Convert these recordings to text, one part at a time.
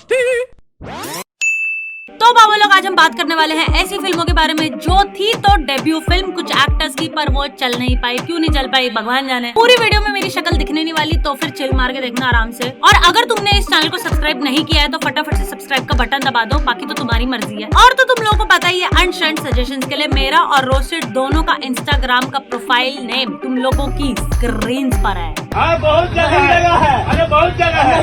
तो बाबा लोग आज हम बात करने वाले हैं ऐसी फिल्मों के बारे में जो थी तो डेब्यू फिल्म कुछ एक्टर्स की, पर वो चल नहीं पाई। क्यों नहीं चल पाई भगवान जाने। पूरी वीडियो में मेरी शक्ल दिखने नहीं वाली, तो फिर चिल मार के देखना आराम से। और अगर तुमने इस चैनल को सब्सक्राइब नहीं किया है तो फटाफट से सब्सक्राइब का बटन दबा दो, बाकी तो तुम्हारी मर्जी है। और तो तुम लोगों को पता ही है, अनशंट सजेशंस के लिए मेरा और रोस्टेड दोनों का इंस्टाग्राम का प्रोफाइल नेम तुम लोगों की स्क्रीन पर है। बहुत जगह है, अरे बहुत जगह है,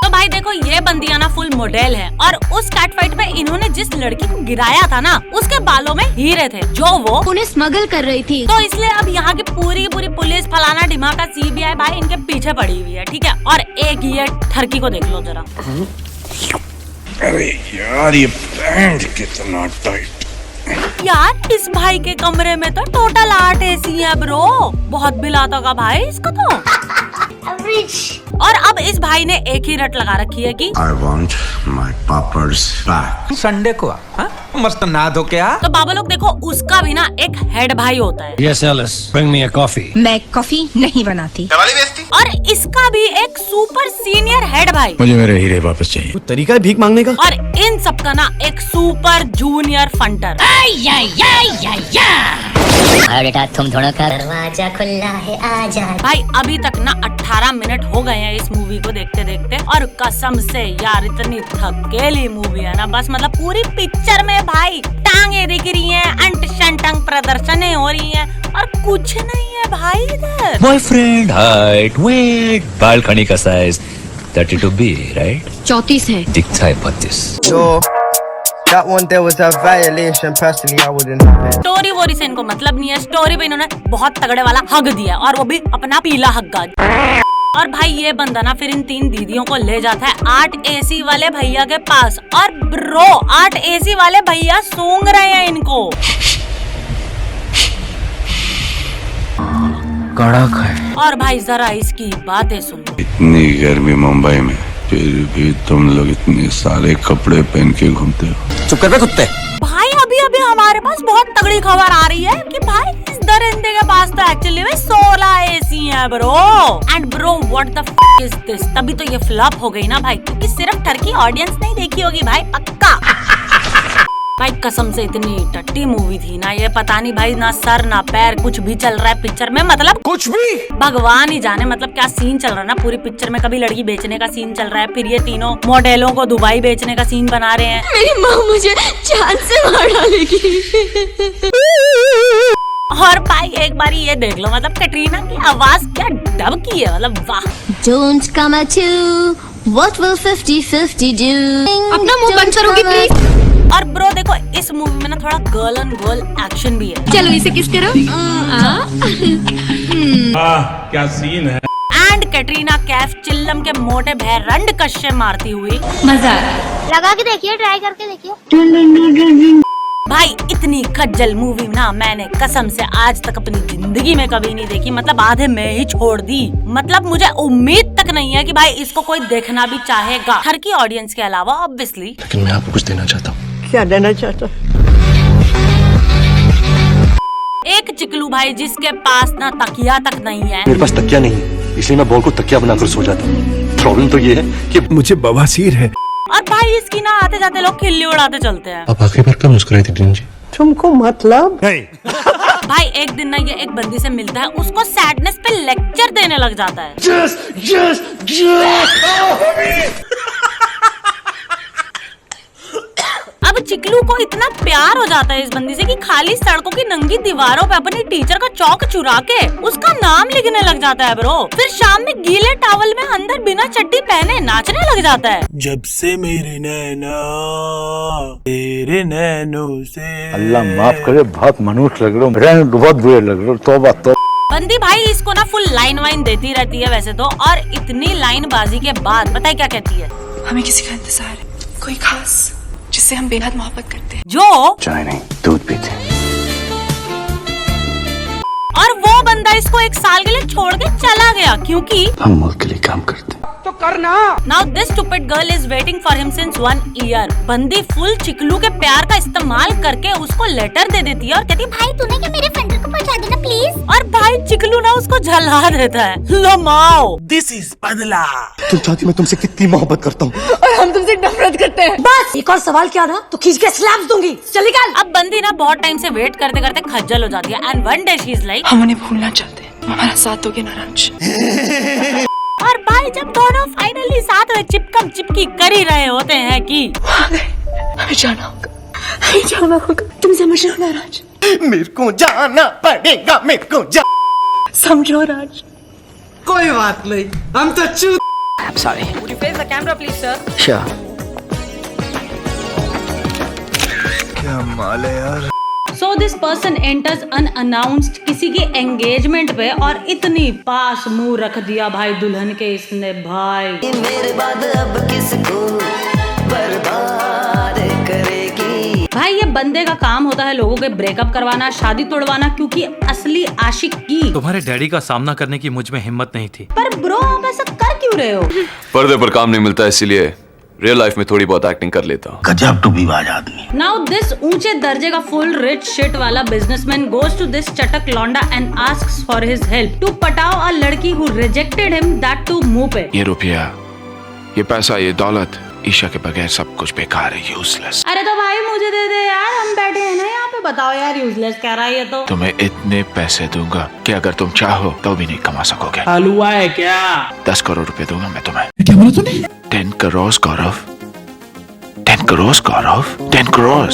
तो भाई देखो, ये बंदियां ना फुल मॉडल है और उस कैट फाइट में इन्होंने जिस लड़की को गिराया था ना, उसके बालों में हीरे थे जो वो उन्हें स्मगल कर रही थी। तो इसलिए अब यहाँ की पूरी पुलिस फलाना ढिमाका CBI भाई इनके पीछे पड़ी हुई है, ठीक है। और एक ये ठरकी को देख लो जरा। अरे यार ये बैंड कितना टाइट। यार इस भाई के कमरे में तो टोटल 8 AC है ब्रो। बहुत बिल आता होगा भाई इसका तो। और अब इस भाई ने एक ही रट लगा रखी है कि I want my papas back। Sunday को मस्त नहा धो के आ। तो बाबा लोग देखो, उसका भी ना एक हेड भाई होता है। Yes, Alice. Bring me a coffee. मैं कॉफी नहीं बनाती। और इसका भी एक सुपर सीनियर हेड भाई। मुझे मेरे हीरे वापस चाहिए। कोई तरीका है भीख मांगने का? और इन सबका ना एक सुपर जूनियर फंटर। बेटा तुम दोनों का दरवाजा खुला है, आजा। भाई अभी तक ना 18 मिनट हो गए हैं इस मूवी को देखते देखते, और कसम से यार इतनी थकेली मूवी है ना, बस मतलब पूरी पिक्चर में भाई टांगे दिख रही हैं, अंट शंटंग प्रदर्शनें हो रही हैं और कुछ नहीं है भाई इधर। बॉयफ्रेंड, हाइट, वेट, बालकनी का साइज 32B, राइट? 34 है। दिखता है 32। That one there was a violation. Personally, I wouldn't have it. Story वोरी से इनको मतलब नहीं है। स्टोरी पे इन्होंने बहुत तगड़े वाला हग दिया, और वो भी अपना पीला हग्गा। और भाई ये बंदा ना फिर इन 3 दीदियों को ले जाता है 8 AC वाले भैया के पास, और ब्रो 8 AC वाले भैया सूंघ रहे हैं इनको। कड़क है। और भाई जरा इसकी बातें सुन। इतनी गर्मी मुंबई में, फिर भी तुम लोग इतने सारे कपड़े पहन के घूमते हो। चुप कर बे कुत्ते। भाई अभी हमारे पास बहुत तगड़ी खबर आ रही है कि भाई इस दरिंदे के पास तो एक्चुअली में 16 AC है bro. And bro what the fuck is this. तभी तो ये फ्लॉप हो गई ना भाई, क्योंकि सिर्फ टर्की ऑडियंस नहीं देखी होगी भाई, पक्का। भाई कसम से इतनी टट्टी मूवी थी ना ये, पता नहीं भाई ना सर ना पैर, कुछ भी चल रहा है पिक्चर में, मतलब कुछ भी भगवान ही जाने मतलब क्या सीन चल रहा है ना पूरी पिक्चर में। कभी लड़की बेचने का सीन चल रहा है, फिर ये तीनों मॉडलों को दुबई बेचने का सीन बना रहे हैं। मेरी माँ मुझे जान से मार डालेगी। और भाई एक बार ये देख लो, मतलब कैटरीना की आवाज क्या डब की है, मतलब वाह। Don't come at you. What will 50-50 do? अपना मुंह बंद करोगी प्लीज? और ब्रो देखो, इस मूवी में ना थोड़ा गर्ल एंड गर्ल एक्शन भी है। चलो इसे किस करो। क्या सीन है। एंड कैटरीना कैफ चिल्लम के मोटे भैरंड कश्य मारती हुई। मजा लगा के देखिए, ट्राई करके देखिए। भाई इतनी खज्जल मूवी ना मैंने कसम से आज तक अपनी जिंदगी में कभी नहीं देखी, मतलब आधे में ही छोड़ दी। मतलब मुझे उम्मीद तक नहीं है कि भाई इसको कोई देखना भी चाहेगा, टर्की ऑडियंस के अलावा ऑब्वियसली। लेकिन मैं आपको कुछ देना चाहता हूँ। क्या देना चाहता? एक चिकलू भाई जिसके पास ना तकिया तक नहीं है। मेरे पास तकिया नहीं है, इसलिए मैं बॉल को तकिया बनाकर सो जाता हूँ। प्रॉब्लम तो ये है कि मुझे बवासीर है। और भाई इसकी ना आते जाते लोग खिल्ली उड़ाते चलते हैं। आप आखिरी बार कब मुस्कुराई थी टीनू जी? तुमको मतलब? भाई एक दिन ना ये एक बंदी से मिलता है, उसको सैडनेस पे लेक्चर देने लग जाता है। अब चिकलू को इतना प्यार हो जाता है इस बंदी से कि खाली सड़कों की नंगी दीवारों पे अपनी टीचर का चौक चुरा के उसका नाम लिखने लग जाता है ब्रो। फिर शाम में गीले टॉवल में अंदर बिना चड्डी पहने नाचने लग जाता है। जब से मेरे नैना तेरे नैनों से। अल्लाह माफ करे, बहुत मनुष्य लग रहे हो, बहुत बुरे लग रहे हो। तौबा तौबा। बंदी भाई इसको ना फुल लाइन वाइन देती रहती है वैसे तो, और इतनी लाइन बाजी के बाद पता है क्या कहती है? हमें किसी का इंतजार है, कोई खास जिससे हम बेहद मोहब्बत करते हैं। जो चाय नहीं दूध पीते। और वो बंदा इसको 1 साल के लिए छोड़ के चला गया, क्योंकि हम मुल्क के लिए काम करते हैं। तो करना। Now this stupid girl is waiting for him since 1 year. बंदी फुल चिकलू के प्यार का इस्तेमाल करके उसको लेटर दे देती है और कहती है भाई तूने क्या मेरे फ्रेंड को पहुंचा देना प्लीज। और भाई चिकलू ना उसको झला देता है। लमाओ दिस इज बदला। तुम चाहती मैं तुमसे कितनी मोहब्बत करता हूँ और हम तुमसे नफरत करते हैं। बस एक और सवाल क्या ना तो खींच के स्लैप्स दूंगी। चल निकल। अब बंदी ना बहुत टाइम से वेट करते करते खज्जल हो जाती है and one day she is like हम उन्हें भूलना चाहते हैं, हमारा साथ दोगे ना राज? और भाई जब दोनों फाइनली साथ में चिपकम चिपकी कर ही रहे होते हैं कि हमें जाना होगा, हमें जाना होगा। तुम समझो ना राज? मेरे को जाना पड़ेगा, मेरे को जा। समझो राज? कोई बात नहीं, हम तो चूत। I'm sorry. Would you face the camera please sir? Sure. क्या माल है यार। So this person enters unannounced किसी की एंगेजमेंट पे और इतनी पास मुंह रख दिया भाई दुल्हन के इसने भाई। मेरे बाद अब किसको बर्बाद करेगी। भाई ये बंदे का काम होता है लोगों के ब्रेकअप करवाना, शादी तोड़वाना, क्योंकि असली आशिक की तुम्हारे डैडी का सामना करने की मुझ में हिम्मत नहीं थी। पर ब्रो आप ऐसा कर क्यों रहे हो? पर्दे पर काम नहीं मिलता, इसीलिए रियल लाइफ में थोड़ी बहुत एक्टिंग कर लेता हूँ। गजब टूबीबाज आदमी। नाउ दिस ऊंचे दर्जे का फुल रिच शिट वाला बिजनेसमैन गोज टू दिस चटक लौंडा and asks for his help to पटाओ अ लड़की who rejected him, that too मुंह पे। ये रुपया, ये पैसा, ये दौलत, ईशा के बगैर सब कुछ बेकार है, यूजलेस। अरे तो भाई मुझे दे दे यार, हम बैठे हैं ना यहाँ पे, बताओ यार यूजलेस कह रहा है ये तो। तुम्हें इतने पैसे दूंगा कि अगर तुम चाहो तो भी नहीं कमा सकोगे। हलवा है क्या? 10 करोड़ रुपए दूंगा मैं तुम्हें। क्या बोला तूने? 10 करोड़ गौरव, 10 करोड़ गौरव, 10 करोड़,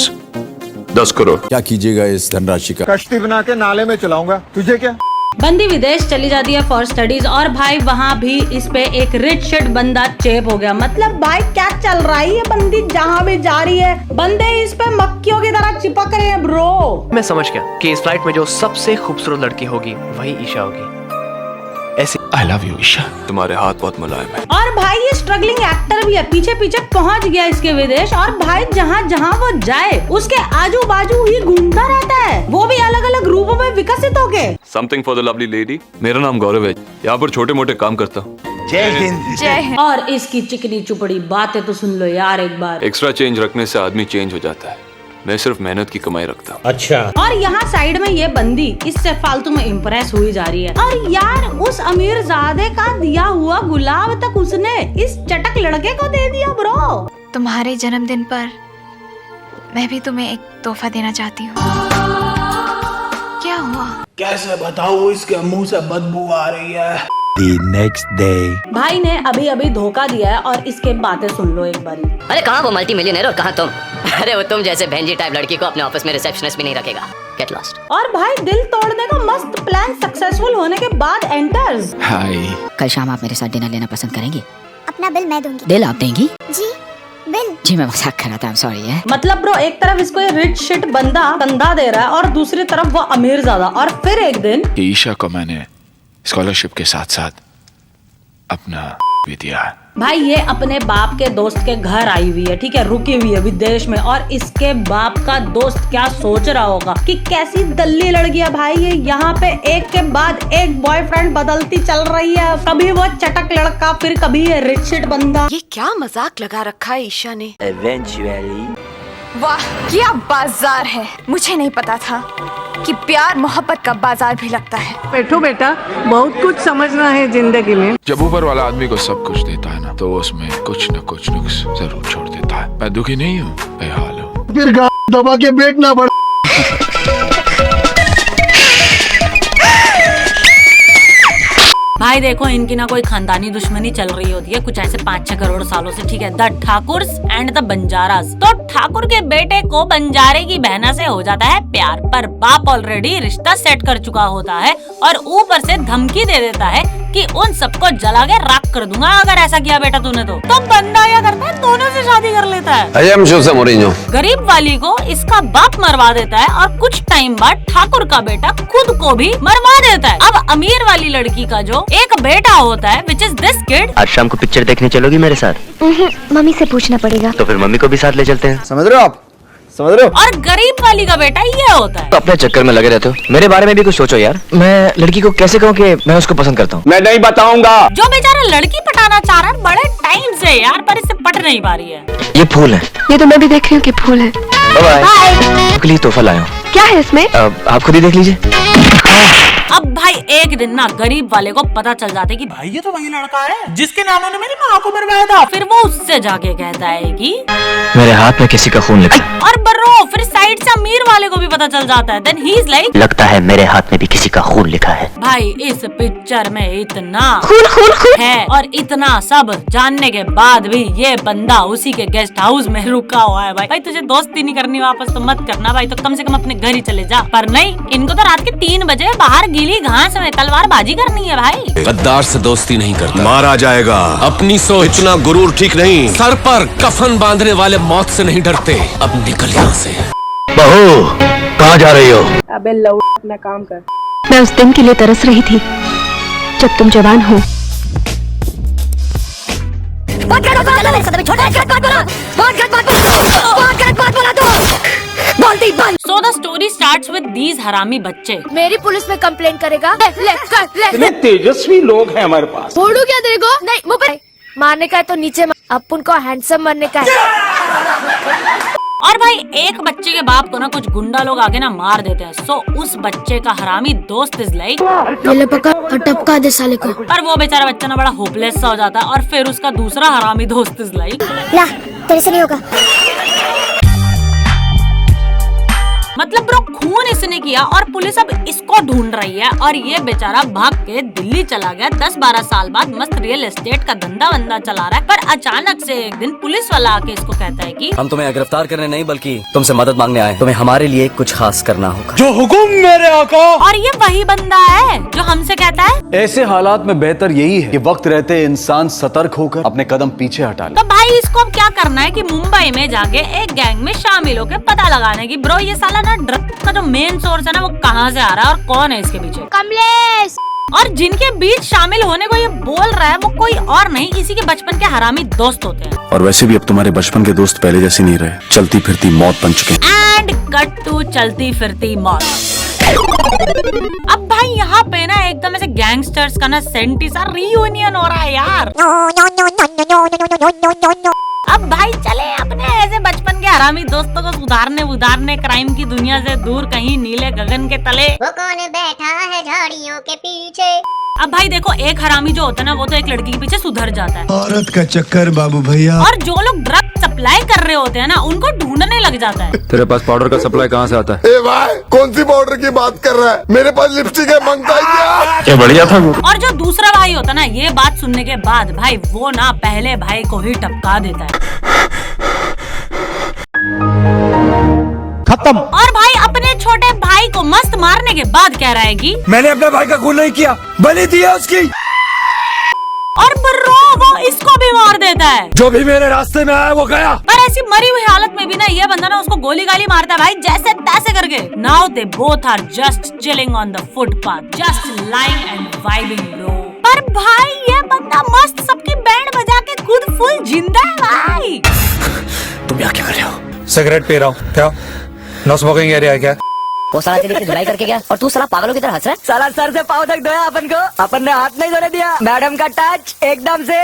10 करोड़। क्या कीजिएगा इस धनराशि का? कश्ती बना के नाले में चलाऊंगा, तुझे क्या? बंदी विदेश चली जाती है फॉर स्टडीज और भाई वहाँ भी इस पे एक रिच शिट बंदा चेप हो गया। मतलब भाई क्या चल रहा है, ये बंदी जहाँ भी जा रही है बंदे इस पे मक्खियों की तरह चिपक रहे हैं ब्रो। मैं समझ गया कि इस फ्लाइट में जो सबसे खूबसूरत लड़की होगी वही ईशा होगी। ऐसे आई लव यू ईशा, तुम्हारे हाथ बहुत मुलायम है। और भाई ये स्ट्रगलिंग एक्टर भी है, पीछे पीछे पहुंच गया इसके विदेश और भाई जहाँ जहाँ वो जाए उसके आजू बाजू ही घूमता रहता है, वो भी अलग अलग रूपों में विकसित होके। Something for the lovely lady. मेरा नाम गौरव है, यहाँ पर छोटे मोटे काम करता हूँ। जय हिंद। जय हिंद। और इसकी चिकनी चुपड़ी बातें तो सुन लो यार एक बार। एक्स्ट्रा चेंज रखने से आदमी चेंज हो जाता है, मैं सिर्फ मेहनत की कमाई रखता हूँ। अच्छा। और यहाँ साइड में ये बंदी इससे फालतू में इम्प्रेस हुई जा रही है और यार उस अमीर ज़ादे का दिया हुआ गुलाब तक उसने इस चटक लड़के को दे दिया ब्रो। तुम्हारे जन्मदिन पर मैं भी तुम्हें एक तोहफा देना चाहती हूँ। क्या हुआ? कैसे बताऊँ, इसके मुंह से बदबू आ रही है। The next day. भाई ने अभी अभी धोखा दिया है और इसके बातें सुन लो एक बारी। अरे कहाँ वो मल्टी मिलियनर और कहाँ तुम? अरे वो तुम जैसे भेंजी टाइप लड़की को अपने ऑफिस में रिसेप्शनिस्ट भी नहीं रखेगा। Get lost. और भाई दिल तोड़ने का मस्त प्लान सक्सेसफुल होने के बाद एंटर्स। हाय, कल शाम आप मेरे साथ डिनर लेना पसंद करेंगी? अपना बिल मैं दूंगी। दिल आप देंगी? जी बिल। जी मैं मजाक कर रहा था, सॉरी है। मतलब ब्रो एक तरफ इसको ये रिच शिट बंदा कंधा दे रहा है और दूसरी तरफ वो अमीर ज़ादा। और फिर एक दिन ईशा को मैंने स्कॉलरशिप के साथ साथ अपना भी दिया है। भाई ये अपने बाप के दोस्त के घर आई हुई है, ठीक है, रुकी हुई है विदेश में। और इसके बाप का दोस्त क्या सोच रहा होगा कि कैसी दल्ली लड़की है भाई ये, यहाँ पे एक के बाद एक बॉयफ्रेंड बदलती चल रही है। कभी वो चटक लड़का, फिर कभी ये रिच शिट बंदा। ये क्या मजाक लगा रखा है ईशा ने। वाह क्या बाजार है, मुझे नहीं पता था कि प्यार मोहब्बत का बाजार भी लगता है। बैठो बेटा, बहुत कुछ समझना है जिंदगी में। जब ऊपर वाला आदमी को सब कुछ देता है ना, तो उसमें कुछ न कुछ नुक्स जरूर छोड़ देता है। मैं दुखी नहीं हूँ, बेहाल हूँ। फिर दबा के बैठना पड़ा। भाई देखो इनकी ना कोई खानदानी दुश्मनी चल रही होती है कुछ ऐसे 5-6 करोड़ सालों से, ठीक है, the Thakur and the Banjaras. तो ठाकुर के बेटे को बंजारे की बहना से हो जाता है प्यार, पर बाप ऑलरेडी रिश्ता सेट कर चुका होता है और ऊपर से धमकी दे देता है कि उन सबको जला के राख कर दूंगा अगर ऐसा किया बेटा तूने तो बंदा क्या करता है, दोनों से शादी कर लेता है। गरीब वाली को इसका बाप मरवा देता है और कुछ टाइम बाद ठाकुर का बेटा खुद को भी मरवा देता है। अब अमीर वाली लड़की का जो एक बेटा होता है विच इज दिस किड। आज शाम को पिक्चर देखने चलोगी मेरे साथ? मम्मी से पूछना पड़ेगा। तो फिर मम्मी को भी साथ ले चलते हैं। समझ रहे हो आप? समझ रहे हो? और गरीब वाली का बेटा ये होता है। तो अपने चक्कर में लगे रहते हो, मेरे बारे में भी कुछ सोचो यार। मैं लड़की को कैसे कहूँ कि मैं उसको पसंद करता हूँ? मैं नहीं बताऊंगा। जो बेचारा लड़की पटाना चाह रहा है बड़े टाइम से यार, पर इससे पट नहीं पा रही है। ये फूल है। ये तो मैं भी देख रही हूँ कि फूल है। बाय। आपके लिए तोहफा लाया हूँ। क्या है इसमें? आप खुद ही देख लीजिए। अब भाई एक दिन ना गरीब वाले को पता चल जाता है कि भाई ये तो वही लड़का है जिसके नाम ने मेरी माँ को मरवाया था। फिर वो उससे जाके कहता है कि मेरे हाथ में किसी का खून लिखा है। और बर्रो फिर साइड से अमीर वाले को भी पता चल जाता है। देन ही इज लाइक, लगता है मेरे हाथ में भी किसी का खून लिखा है। भाई इस पिक्चर में इतना खून खून खून है और इतना सब जानने के बाद भी ये बंदा उसी के गेस्ट हाउस में रुका हुआ है। भाई तुझे दोस्ती नहीं करनी वापस तो मत करना भाई, तो कम से कम अपने घर ही चले जा। पर नहीं, इनको तो रात के 3 बजे बाहर गीली घास में तलवार बाजी करनी है भाई। गद्दार से दोस्ती नहीं करता, मारा जाएगा। अपनी सोच, इतना गुरूर ठीक नहीं। सर पर कफन बांधने वाले मौत से नहीं डरते। अब निकल यहाँ से। बहू कहाँ जा रही हो? अबे लौड़ अपना काम कर। मैं उस दिन के लिए तरस रही थी जब तुम जवान हो। So the story starts with these हरामी बच्चे। मेरी पुलिस में कंप्लेन करेगा। ले तेजस्वी लोग हैं हमारे पास। फोड़ू क्या तेरे को? नहीं मुंह पे मारने का है तो नीचे अपन को हैंडसम मरने का है। और भाई एक बच्चे के बाप को ना कुछ गुंडा लोग आगे ना मार देते हैं। सो उस बच्चे का हरामी दोस्त इज लाइक, ले पकड़ और टपका दे साले को। पर वो बेचारा बच्चा ना बड़ा होपलेस सा हो जाता है। और फिर उसका दूसरा हरामी दोस्त इज लाइक, ला तेरे से नहीं होगा। मतलब ब्रो खून इसने किया और पुलिस अब इसको ढूंढ रही है। और ये बेचारा भाग के दिल्ली चला गया 10-12 साल बाद, मस्त रियल एस्टेट का धंधा वंदा चला रहा है। पर अचानक से एक दिन पुलिस वाला आके इसको कहता है कि हम तुम्हें गिरफ्तार करने नहीं बल्कि तुमसे मदद मांगने आए। तुम्हें हमारे लिए कुछ खास करना होगा। जो हुकुम मेरे आका। और ये वही बंदा है जो हमसे कहता है ऐसे हालात में बेहतर यही है कि वक्त रहते इंसान सतर्क होकर अपने कदम पीछे हटा ले। तो भाई इसको अब क्या करना है कि मुंबई में जाके एक गैंग में शामिल होकर पता लगाने की ब्रो ये साला ना ड्रग का जो मेन सोर्स है ना वो कहाँ से आ रहा है और कौन है इसके पीछे। कमलेश। और जिनके बीच शामिल होने को ये बोल रहा है वो कोई और नहीं, इसी के बचपन के हरामी दोस्त होते हैं। और वैसे भी अब तुम्हारे बचपन के दोस्त पहले जैसे नहीं रहे, चलती फिरती मौत बन चुके। एंड कट टू चलती फिरती मौत। अब भाई यहाँ पे ना एकदम ऐसे गैंगस्टर्स का ना सेंटी सा रियूनियन हो रहा है यार। अब भाई चले अपने ऐसे बचपन के हरामी दोस्तों को सुधारने क्राइम की दुनिया से दूर कहीं नीले गगन के तले। वो कौन बैठा है झाड़ियों के पीछे? अब भाई देखो एक हरामी जो होता है ना वो तो एक लड़की के पीछे सुधर जाता है। औरत का चक्कर बाबू भैया। और जो लोग ड्रग सप्लाई कर रहे होते हैं ना उनको ढूंढने लग जाता है। तेरे पास पाउडर का सप्लाई कहाँ से आता है? ए भाई कौन सी पाउडर की बात कर रहा है? मेरे पास लिपस्टिक है, मंगता है क्या बढ़िया था वो। और जो दूसरा भाई होता है ना ये बात सुनने के बाद भाई वो ना पहले भाई को ही टपका देता है। खत्म। और भाई अपने छोटे भाई को मस्त मारने के बाद कह रहा है कि मैंने अपने भाई का खून नहीं किया, बलि दिया उसकी। और ब्रो वो इसको भी मार देता है। जो भी मेरे रास्ते में आया वो गया। पर ऐसी मरी हुई हालत में भी ना ये बंदा ना उसको गोली गाली मारता है भाई जैसे तैसे करके। Now they both are just chilling on the footpath, just lying and vibing bro. पर भाई ये बंदा मस्त सबकी बैंड बजा के खुद फुल जिंदा है भाई। तुम यहाँ क्या कर रहे हो? सिगरेट पी रहा हूँ। क्या नो स्मोकिंग एरिया है क्या? वो साला तेरी धुलाई करके गया और तू साला पागलों की तरह हंस रहा है। साला सर से पाँव तक धोया अपन को, अपन ने हाथ नहीं धोने दिया। मैडम का टच एकदम से